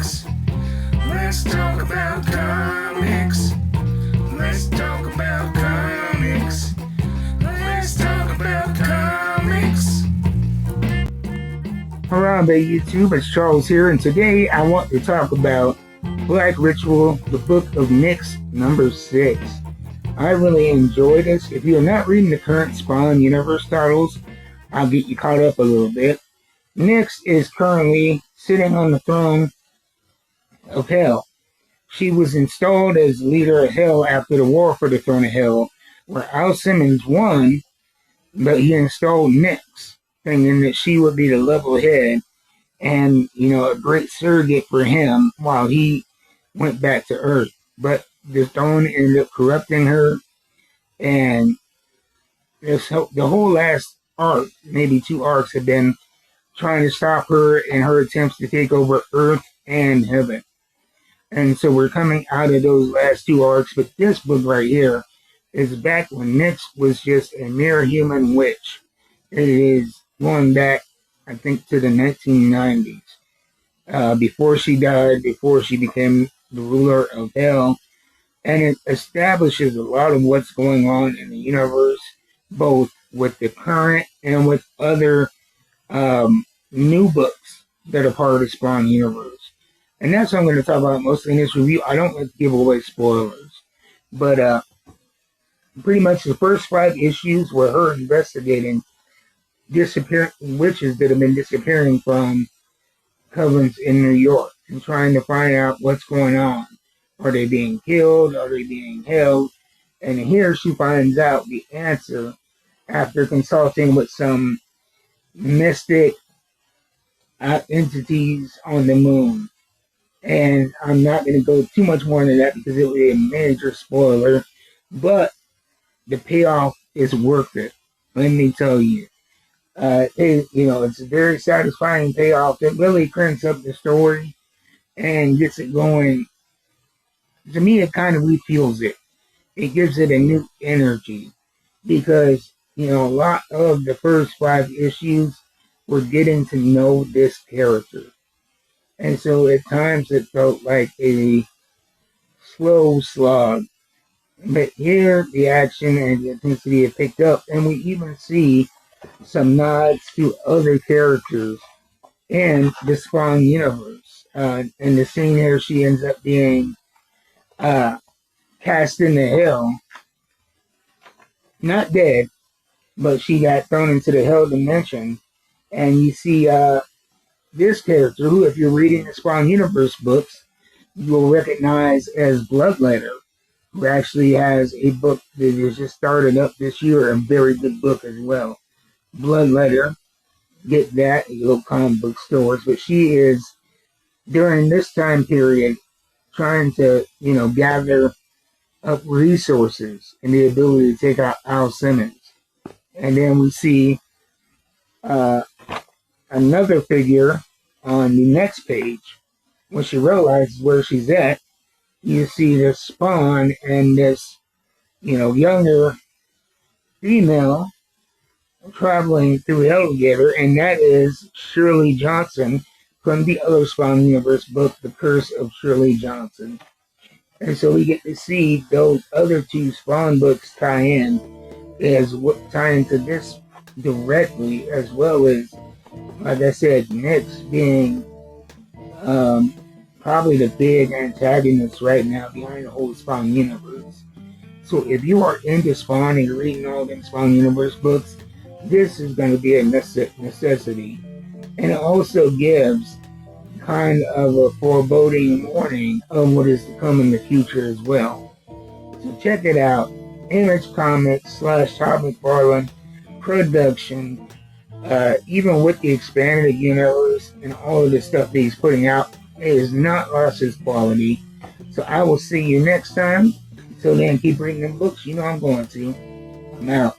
comics. Let's talk about comics. Let's talk about comics. Let's talk about comics. Hello there YouTube, it's Charles here, and today I want to talk about Black Ritual, the Book of Nyx, number 6. I really enjoy this. If you're not reading the current Spawn Universe titles, I'll get you caught up a little bit. Nyx is currently sitting on the throne of Hell. She was installed as leader of Hell after the war for the throne of Hell, where Al Simmons won, but he installed Nyx, thinking that she would be the level head and, a great surrogate for him while he went back to Earth. But the throne ended up corrupting her, and the whole last arc, maybe 2 arcs, have been trying to stop her in her attempts to take over Earth and Heaven. And so we're coming out of those last 2 arcs, but this book right here is back when Nyx was just a mere human witch. It is going back, I think, to the 1990s. Before she died, before she became the ruler of Hell. And it establishes a lot of what's going on in the universe, both with the current and with other new books that are part of the Spawn universe. And that's what I'm going to talk about mostly in this review. I don't like to give away spoilers. But pretty much the first 5 issues were her investigating disappearing witches that have been disappearing from covens in New York and trying to find out what's going on. Are they being killed? Are they being held? And here she finds out the answer after consulting with some mystic entities on the moon. And I'm not going to go too much more into that because it would be a major spoiler. But the payoff is worth it. Let me tell you. It's a very satisfying payoff that really cranks up the story and gets it going. To me, it kind of refuels it. It gives it a new energy because, a lot of the first 5 issues were getting to know this character. And so at times it felt like a slow slog. But here, the action and the intensity have picked up, and we even see some nods to other characters in the Spawn universe. In the scene here, she ends up being cast into hell. Not dead, but she got thrown into the hell dimension. And you see this character, who, if you're reading the Spawn universe books, you will recognize as Bloodletter, who actually has a book that has just started up this year, a very good book as well. Bloodletter, get that at your local comic book stores. But she is, during this time period, trying to, gather up resources and the ability to take out Al Simmons. And then we see another figure on the next page. When she realizes where she's at, you see this Spawn and this, younger female traveling through hell together, and that is Shirley Johnson from the other Spawn Universe book, The Curse of Shirley Johnson. And so we get to see those other 2 Spawn books tie into this directly, as well as, like I said, Nyx being probably the big antagonist right now behind the whole Spawn Universe. So if you are into Spawn and you're reading all them Spawn Universe books, this is going to be a necessity. And it also gives kind of a foreboding warning of what is to come in the future as well. So check it out. Image Comics / Todd McFarland production. Even with the expanded universe and all of the stuff that he's putting out, it has not lost its quality. So I will see you next time. Until then, keep reading them books. I'm going to. I'm out.